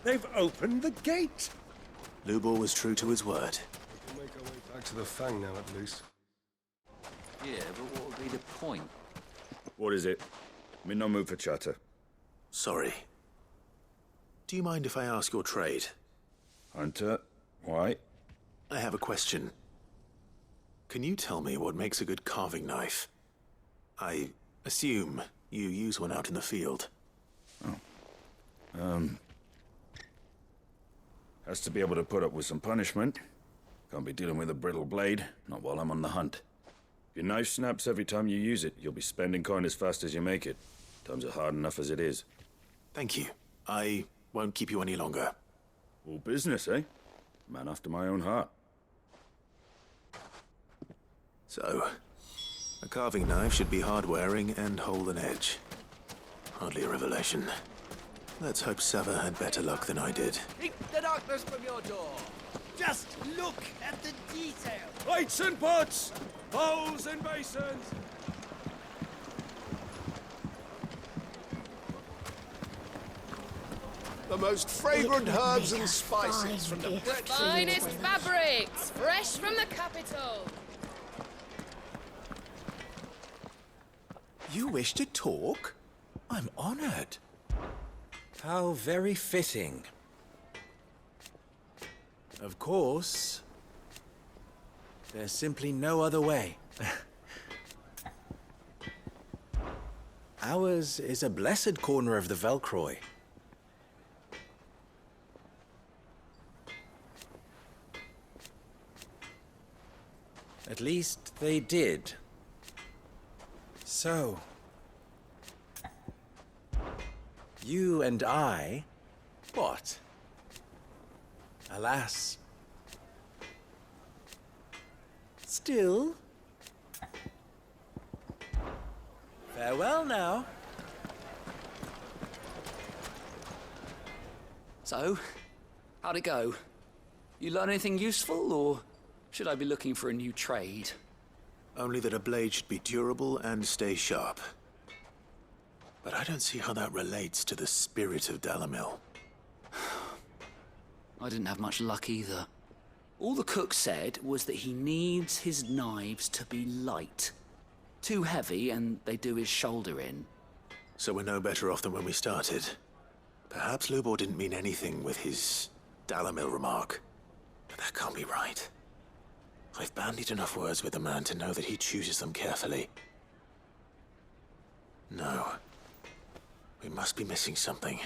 They've opened the gate! Lubor was true to his word. We can make our way back to the Fang now, at least. Yeah, but what would be the point? What is it? I'm in no mood for chatter. Sorry. Do you mind if I ask your trade? Hunter, why? I have a question. Can you tell me what makes a good carving knife? I assume you use one out in the field. Has to be able to put up with some punishment. Can't be dealing with a brittle blade, not while I'm on the hunt. If your knife snaps every time you use it, you'll be spending coin as fast as you make it. Times are hard enough as it is. Thank you. I won't keep you any longer. All business, eh? Man after my own heart. So, a carving knife should be hard-wearing and hold an edge. Hardly a revelation. Let's hope Sava had better luck than I did. Keep the darkness from your door. Just look at the detail. Plates and pots! Bowls and basins! The most fragrant herbs and spices from the Finest fabrics, fresh from the capital. You wish to talk? I'm honored. How very fitting. Of course. There's simply no other way. Ours is a blessed corner of the Velcroy. At least they did. So, you and I, what? Alas. Still. Farewell now. So, how'd it go? You learn anything useful, or should I be looking for a new trade? Only that a blade should be durable and stay sharp. But I don't see how that relates to the spirit of Dalamil. I didn't have much luck either. All the cook said was that he needs his knives to be light. Too heavy and they do his shoulder in. So we're no better off than when we started. Perhaps Lubor didn't mean anything with his Dalamil remark. But that can't be right. I've bandied enough words with the man to know that he chooses them carefully. No. We must be missing something.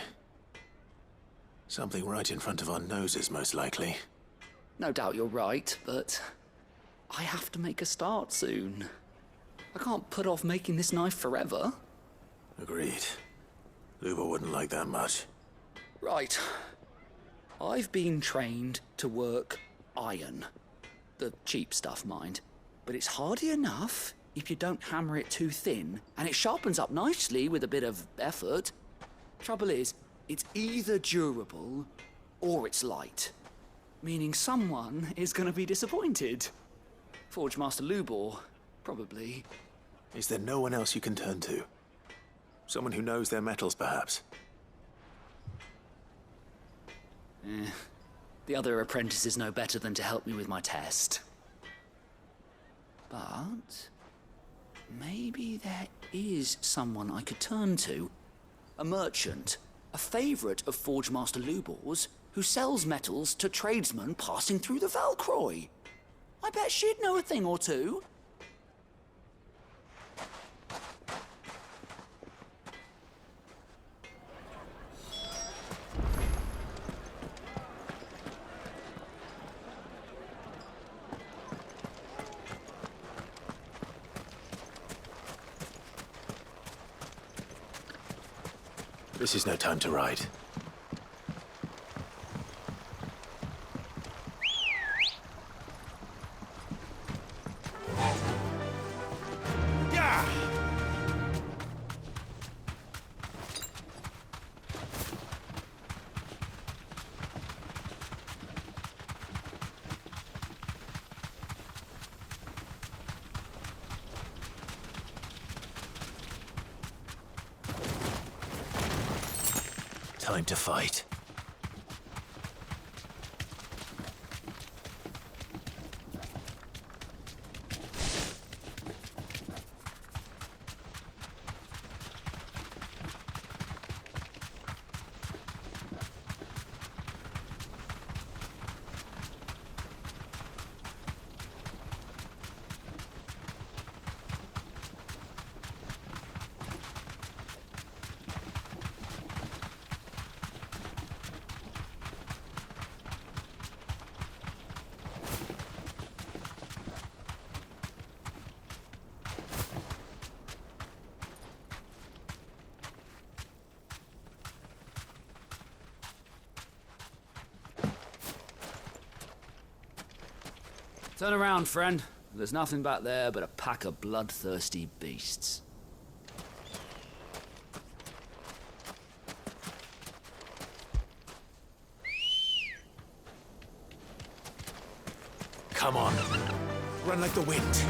Something right in front of our noses, most likely. No doubt you're right, but I have to make a start soon. I can't put off making this knife forever. Agreed. Lubor wouldn't like that much. Right. I've been trained to work iron. The cheap stuff, mind. But it's hardy enough if you don't hammer it too thin, and it sharpens up nicely with a bit of effort. Trouble is, it's either durable or it's light. Meaning someone is gonna be disappointed. Forge Master Lubor, probably. Is there no one else you can turn to? Someone who knows their metals, perhaps? The other apprentices know better than to help me with my test. But maybe there is someone I could turn to. A merchant, a favorite of Forge Master Lubor's, who sells metals to tradesmen passing through the Velcroy. I bet she'd know a thing or two. This is no time to ride. Time to fight. Turn around, friend. There's nothing back there but a pack of bloodthirsty beasts. Come on. Run like the wind.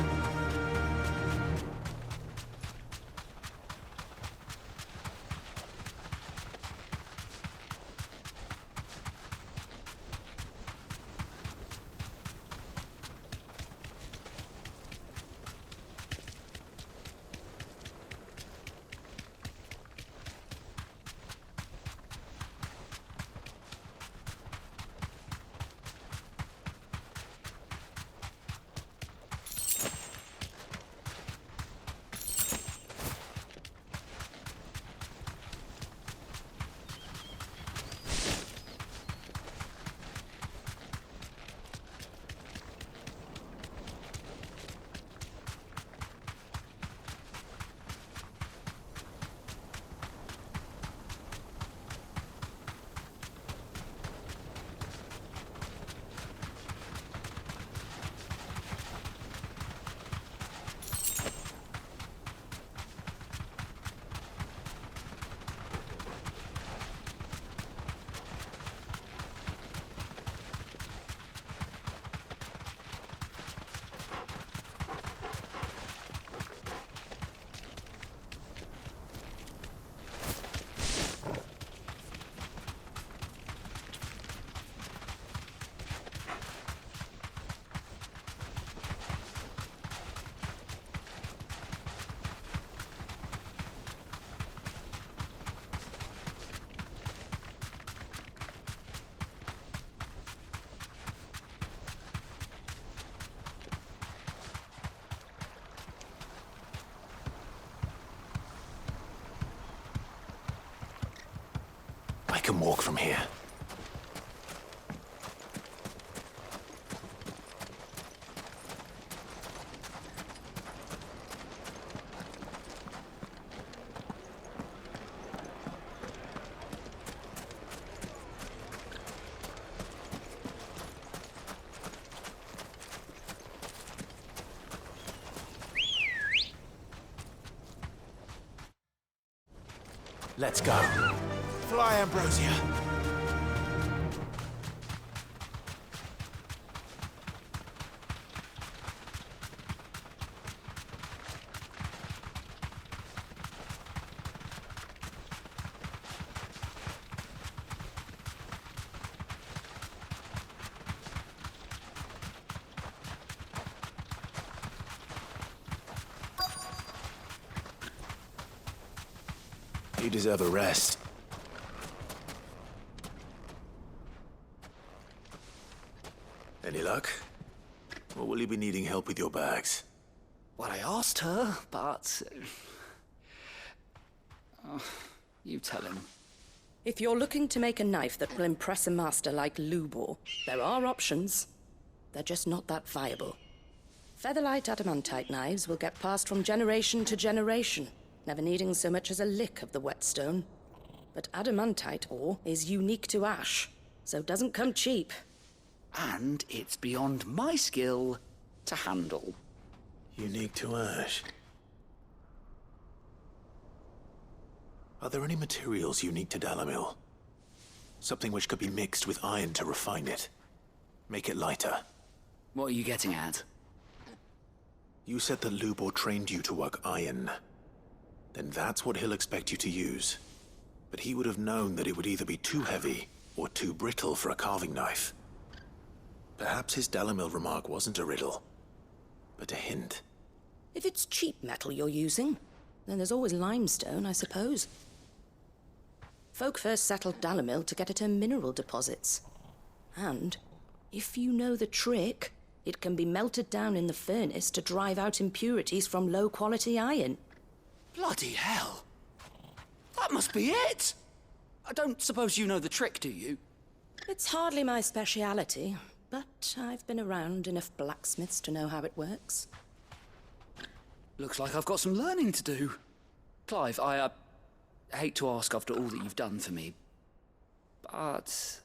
I can walk from here. Let's go. Fly, Ambrosia. You deserve a rest. Any luck? Or will you be needing help with your bags? Well, I asked her, but... you tell him. If you're looking to make a knife that will impress a master like Lubor, there are options. They're just not that viable. Featherlight adamantite knives will get passed from generation to generation, never needing so much as a lick of the whetstone. But adamantite ore is unique to ash, so it doesn't come cheap. And it's beyond my skill to handle. Unique to ash. Are there any materials unique to Dalamil? Something which could be mixed with iron to refine it. Make it lighter. What are you getting at? You said that Lubor trained you to work iron. Then that's what he'll expect you to use. But he would have known that it would either be too heavy or too brittle for a carving knife. Perhaps his Dalamil remark wasn't a riddle, but a hint. If it's cheap metal you're using, then there's always limestone, I suppose. Folk first settled Dalamil to get at her mineral deposits. And, if you know the trick, it can be melted down in the furnace to drive out impurities from low-quality iron. Bloody hell! That must be it! I don't suppose you know the trick, do you? It's hardly my speciality, but I've been around enough blacksmiths to know how it works. Looks like I've got some learning to do. Clive, I hate to ask after all that you've done for me, but...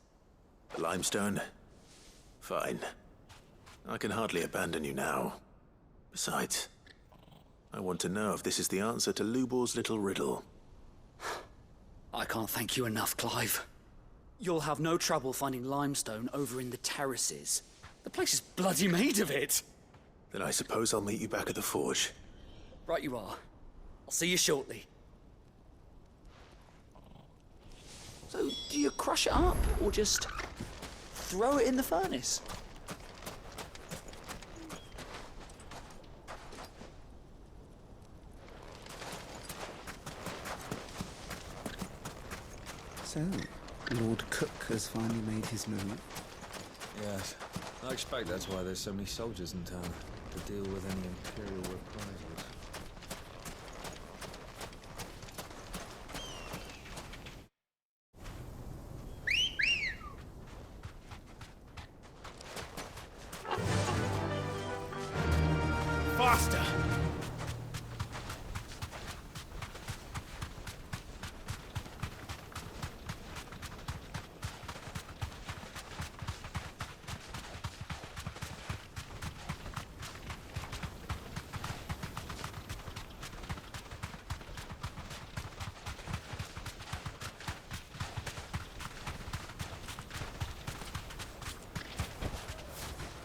Limestone? Fine. I can hardly abandon you now. Besides, I want to know if this is the answer to Lubor's little riddle. I can't thank you enough, Clive. You'll have no trouble finding limestone over in the terraces. The place is bloody made of it. Then I suppose I'll meet you back at the forge. Right you are. I'll see you shortly. So, do you crush it up, or just throw it in the furnace? So, Lord Cook has finally made his move. Yes. I expect that's why there's so many soldiers in town, to deal with any Imperial reprisals. Faster!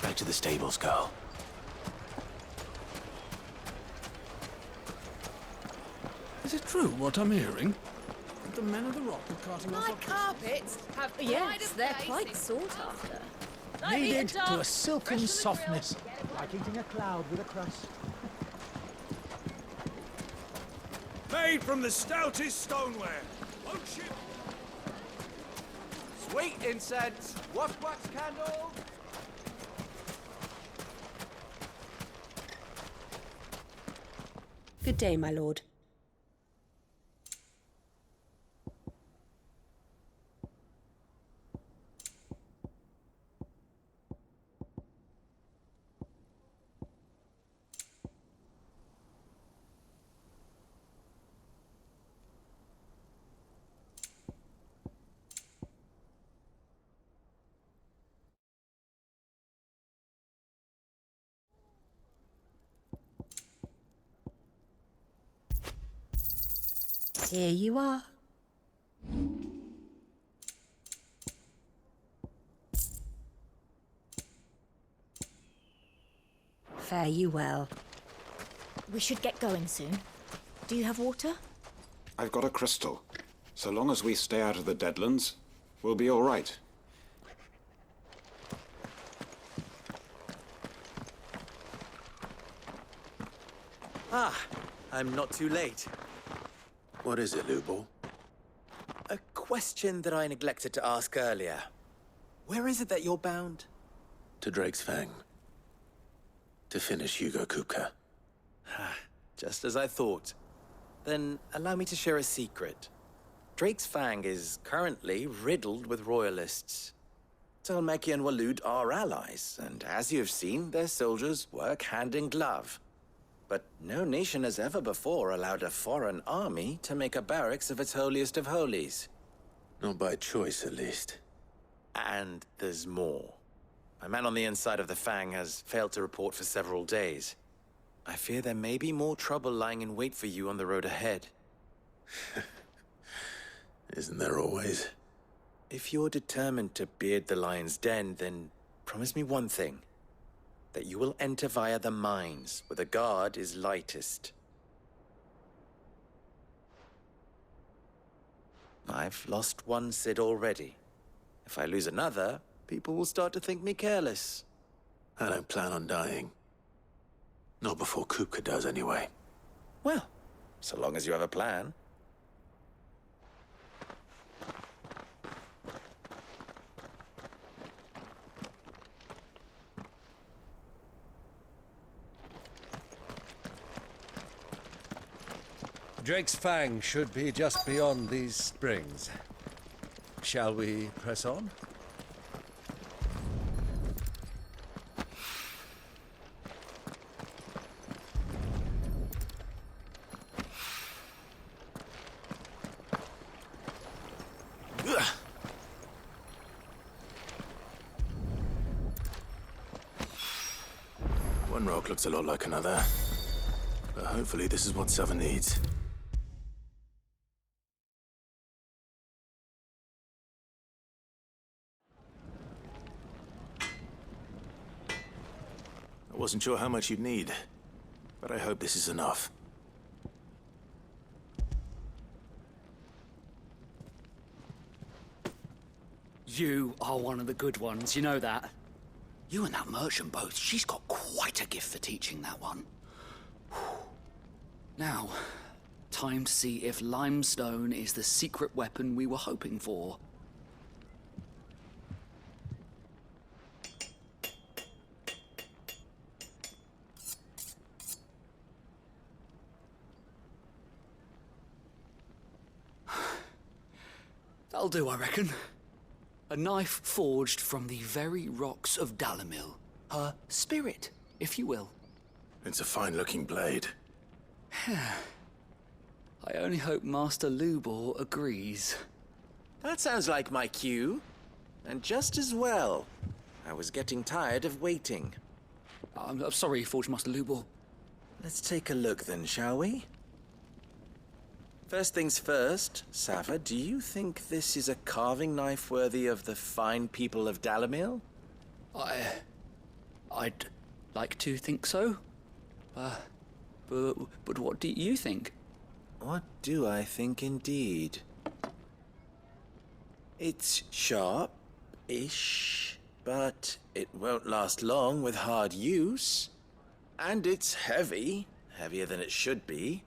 Back to the stables, girl. Is it true what I'm hearing? That the men of the rock are carting off My our carpets have pride Yes, of they're place. quite sought after. Kneaded to a silken softness, like eating a cloud with a crust. Made from the stoutest stoneware. Won't you? Sweet incense, wax candles. Good day, my lord. Here you are. Fare you well. We should get going soon. Do you have water? I've got a crystal. So long as we stay out of the Deadlands, we'll be all right. Ah, I'm not too late. What is it, Lubor? A question that I neglected to ask earlier. Where is it that you're bound? To Drake's Fang. To finish Hugo Kupka. Just as I thought. Then allow me to share a secret. Drake's Fang is currently riddled with royalists. Talmeki and Waloed are allies, and as you have seen, their soldiers work hand in glove. But no nation has ever before allowed a foreign army to make a barracks of its holiest of holies. Not by choice, at least. And there's more. My man on the inside of the Fang has failed to report for several days. I fear there may be more trouble lying in wait for you on the road ahead. Isn't there always? If you're determined to beard the lion's den, then promise me one thing. That you will enter via the mines, where the guard is lightest. I've lost one Cid already. If I lose another, people will start to think me careless. I don't plan on dying. Not before Kupka does, anyway. Well, so long as you have a plan. Drake's Fang should be just beyond these springs. Shall we press on? One rock looks a lot like another. But hopefully this is what Sava needs. I wasn't sure how much you'd need, but I hope this is enough. You are one of the good ones, you know that. You and that merchant both, she's got quite a gift for teaching that one. Now, time to see if limestone is the secret weapon we were hoping for. That'll do, I reckon. A knife forged from the very rocks of Dalamil. Her spirit, if you will. It's a fine-looking blade. I only hope Master Lubor agrees. That sounds like my cue. And just as well. I was getting tired of waiting. I'm sorry, Forge Master Lubor. Let's take a look then, shall we? First things first, Sava, do you think this is a carving knife worthy of the fine people of Dalamil? I'd like to think so. But what do you think? What do I think indeed? It's sharp-ish, but it won't last long with hard use. And it's heavy, heavier than it should be.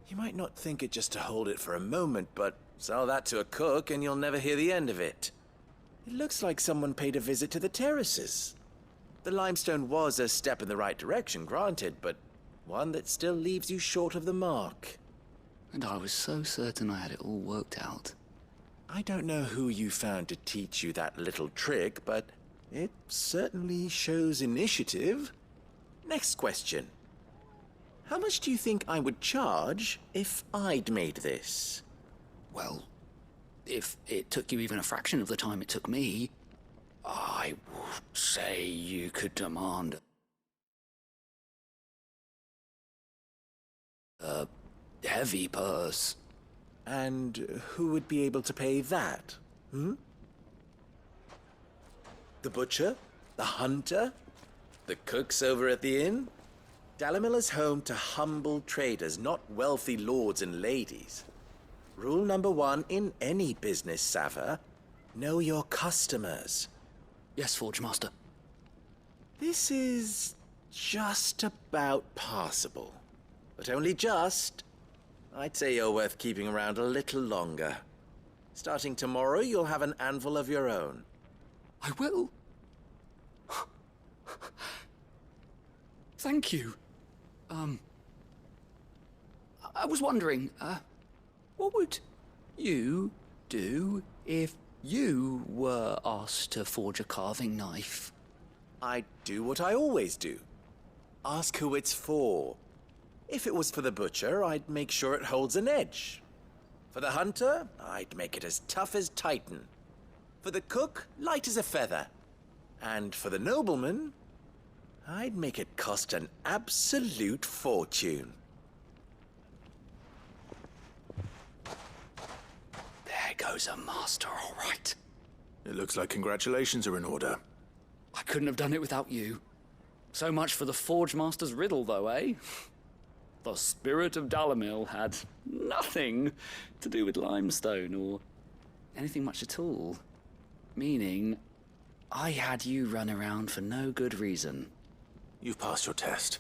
You might not think it just to hold it for a moment, but sell that to a cook and you'll never hear the end of it. It looks like someone paid a visit to the terraces. The limestone was a step in the right direction, granted, but one that still leaves you short of the mark. And I was so certain I had it all worked out. I don't know who you found to teach you that little trick, but it certainly shows initiative. Next question. How much do you think I would charge if I'd made this? Well, if it took you even a fraction of the time it took me, I would say you could demand a heavy purse. And who would be able to pay that? The butcher? The hunter? The cooks over at the inn? Dalamil is home to humble traders, not wealthy lords and ladies. Rule number 1 in any business, Sava, know your customers. Yes, Forge Master. This is just about passable. But only just. I'd say you're worth keeping around a little longer. Starting tomorrow, you'll have an anvil of your own. I will. Thank you. I was wondering, what would you do if you were asked to forge a carving knife? I'd do what I always do. Ask who it's for. If it was for the butcher, I'd make sure it holds an edge. For the hunter, I'd make it as tough as Titan. For the cook, light as a feather. And for the nobleman, I'd make it cost an absolute fortune. There goes a master, all right. It looks like congratulations are in order. I couldn't have done it without you. So much for the Forge Master's riddle, though, eh? The spirit of Dalamil had nothing to do with limestone or anything much at all. Meaning, I had you run around for no good reason. You've passed your test.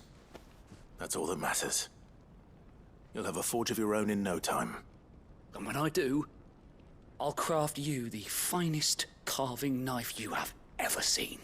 That's all that matters. You'll have a forge of your own in no time. And when I do, I'll craft you the finest carving knife you have ever seen.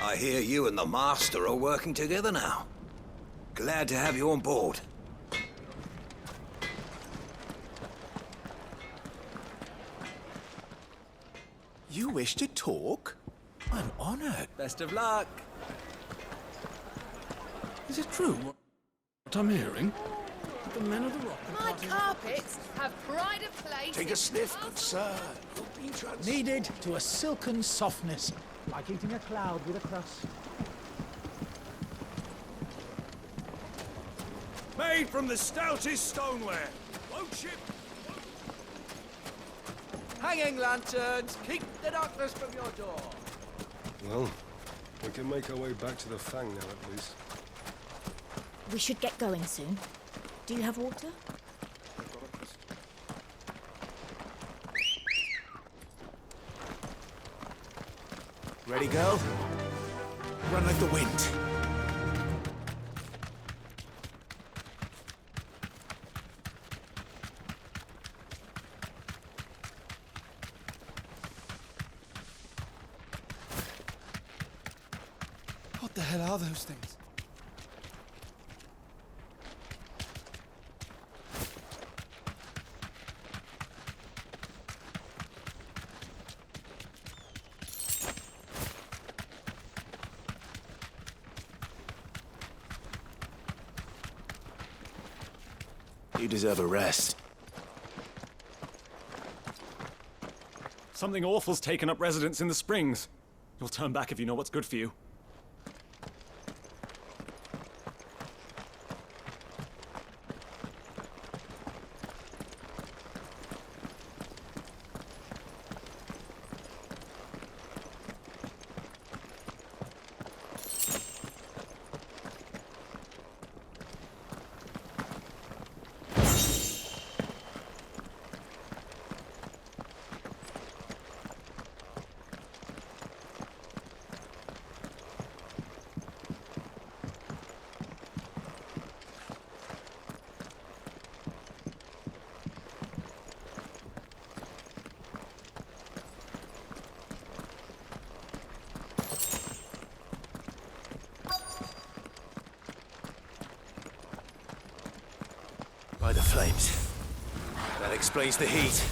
I hear you and the Master are working together now. Glad to have you on board. You wish to talk? I'm honored. Best of luck. Is it true what I'm hearing? The men of the rock. My carpets have pride of place. Take a sniff, good sir. Kneaded to a silken softness, like eating a cloud with a crust. Made from the stoutest stoneware. Won't you? Hanging lanterns, keep the darkness from your door. Well, we can make our way back to the Fang now, at least. We should get going soon. Do you have water? Ready, girl? Run like the wind. What the hell are those things? You deserve a rest. Something awful's taken up residence in the Springs. You'll turn back if you know what's good for you. By the flames. That explains the heat.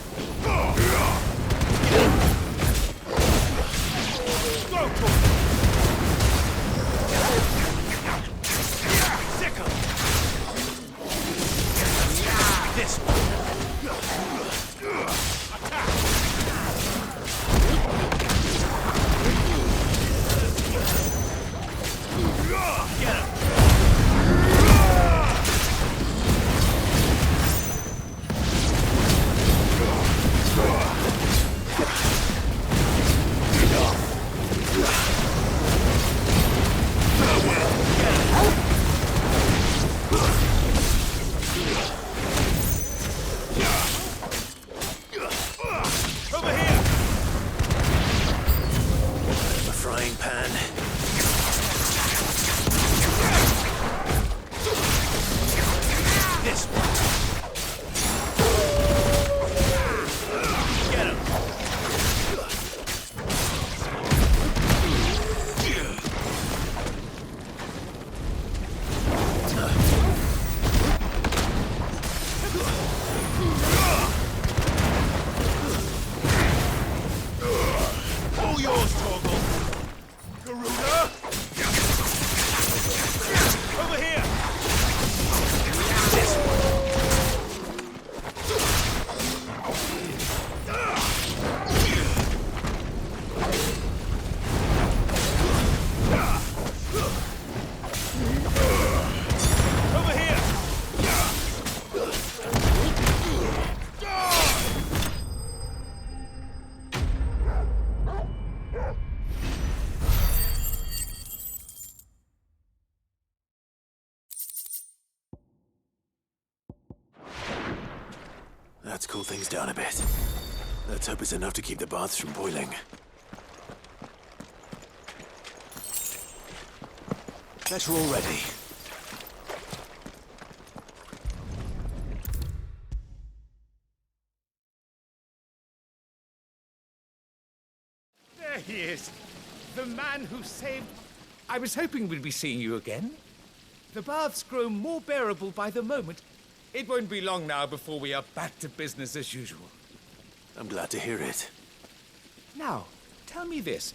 This Get him! Let's cool things down a bit. Let's hope it's enough to keep the baths from boiling. Better already. There he is. The man who saved... I was hoping we'd be seeing you again. The baths grow more bearable by the moment. It won't be long now before we are back to business as usual. I'm glad to hear it. Now, tell me this.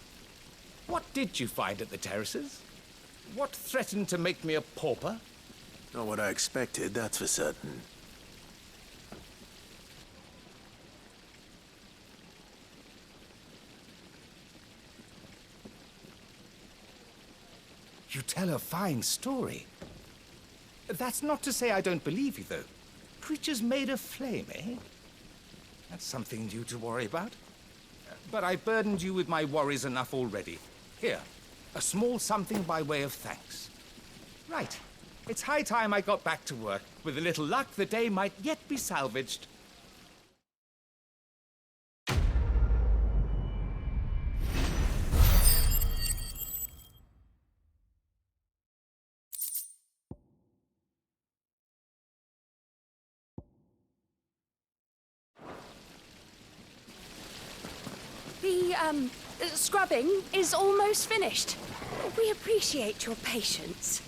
What did you find at the terraces? What threatened to make me a pauper? Not what I expected, that's for certain. You tell a fine story. That's not to say I don't believe you, though. Creatures made of flame, eh? That's something new to worry about. But I burdened you with my worries enough already. Here, a small something by way of thanks. Right. It's high time I got back to work. With a little luck, the day might yet be salvaged. The scrubbing is almost finished. We appreciate your patience.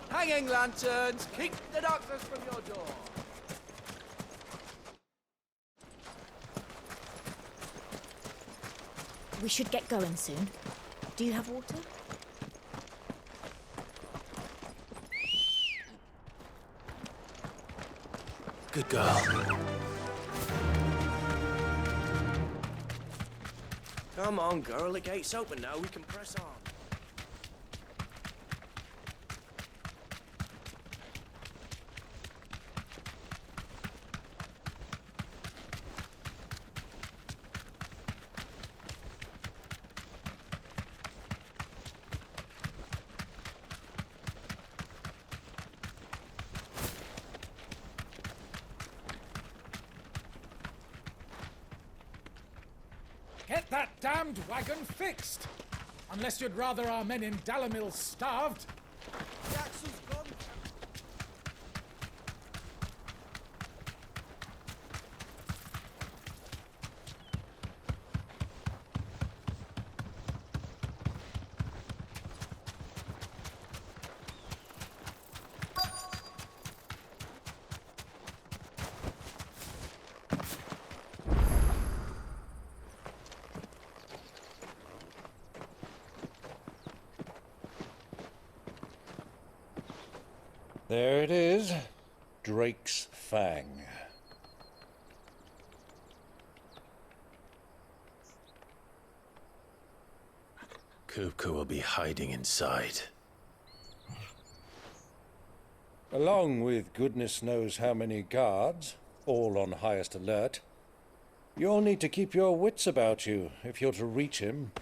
Hanging lanterns, keep the darkness from your door. We should get going soon. Do you have water? Good girl. Come on, girl. The gate's open now. We can press on. Get that damned wagon fixed! Unless you'd rather our men in Dalamil starved. The axle's gone. There it is. Drake's Fang. Kupka will be hiding inside. Along with goodness knows how many guards, all on highest alert. You'll need to keep your wits about you if you're to reach him.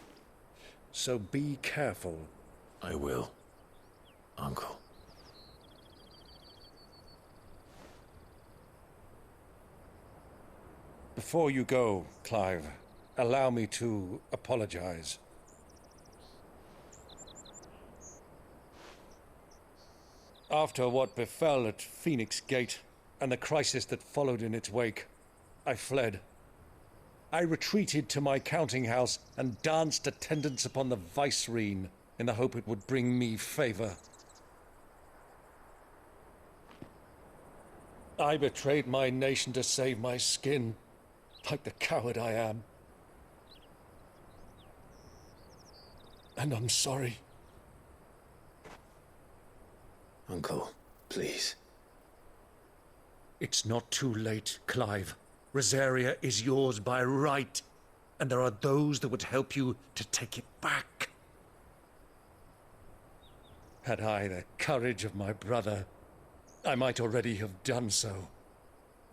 So be careful. I will, Uncle. Before you go, Clive, allow me to apologize. After what befell at Phoenix Gate and the crisis that followed in its wake, I fled. I retreated to my counting house and danced attendance upon the vicereine in the hope it would bring me favor. I betrayed my nation to save my skin, like the coward I am. And I'm sorry. Uncle, please. It's not too late, Clive. Rosaria is yours by right, and there are those that would help you to take it back. Had I the courage of my brother, I might already have done so.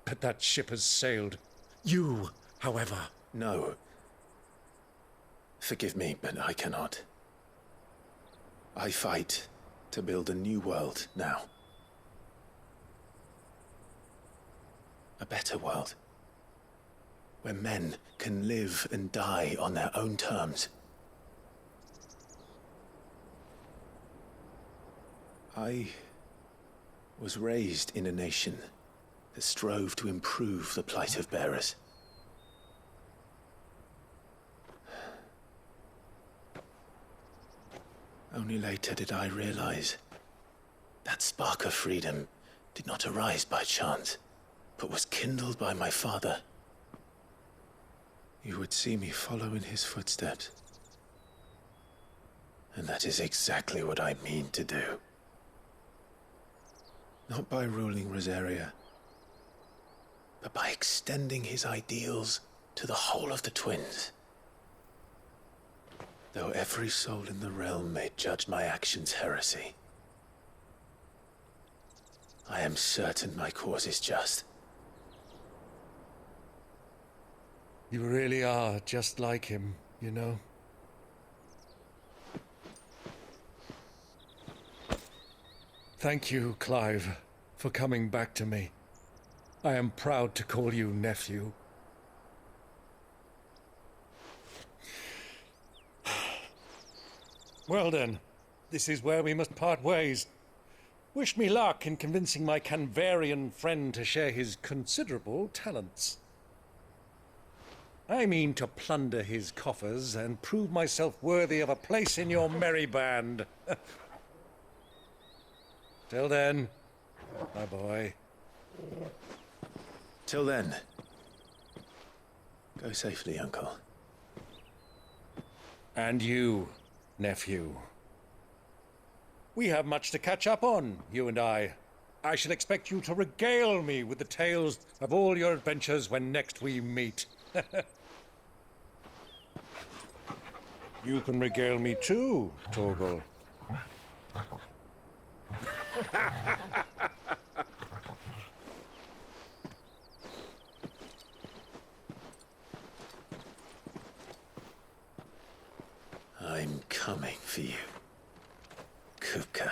But that ship has sailed. You, however... No. Forgive me, but I cannot. I fight to build a new world now. A better world. Where men can live and die on their own terms. I was raised in a nation that strove to improve the plight of bearers. Only later did I realize that spark of freedom did not arise by chance, but was kindled by my father. You would see me follow in his footsteps. And that is exactly what I mean to do. Not by ruling Rosaria, but by extending his ideals to the whole of the twins. Though every soul in the realm may judge my actions heresy, I am certain my cause is just. You really are just like him, you know. Thank you, Clive, for coming back to me. I am proud to call you nephew. Well then, this is where we must part ways. Wish me luck in convincing my Canvarian friend to share his considerable talents. I mean to plunder his coffers and prove myself worthy of a place in your merry band. Till then, my boy. Till then, go safely, Uncle. And you, nephew. We have much to catch up on, you and I. I shall expect you to regale me with the tales of all your adventures when next we meet. You can regale me too, Torgal. I'm coming for you, Kupka.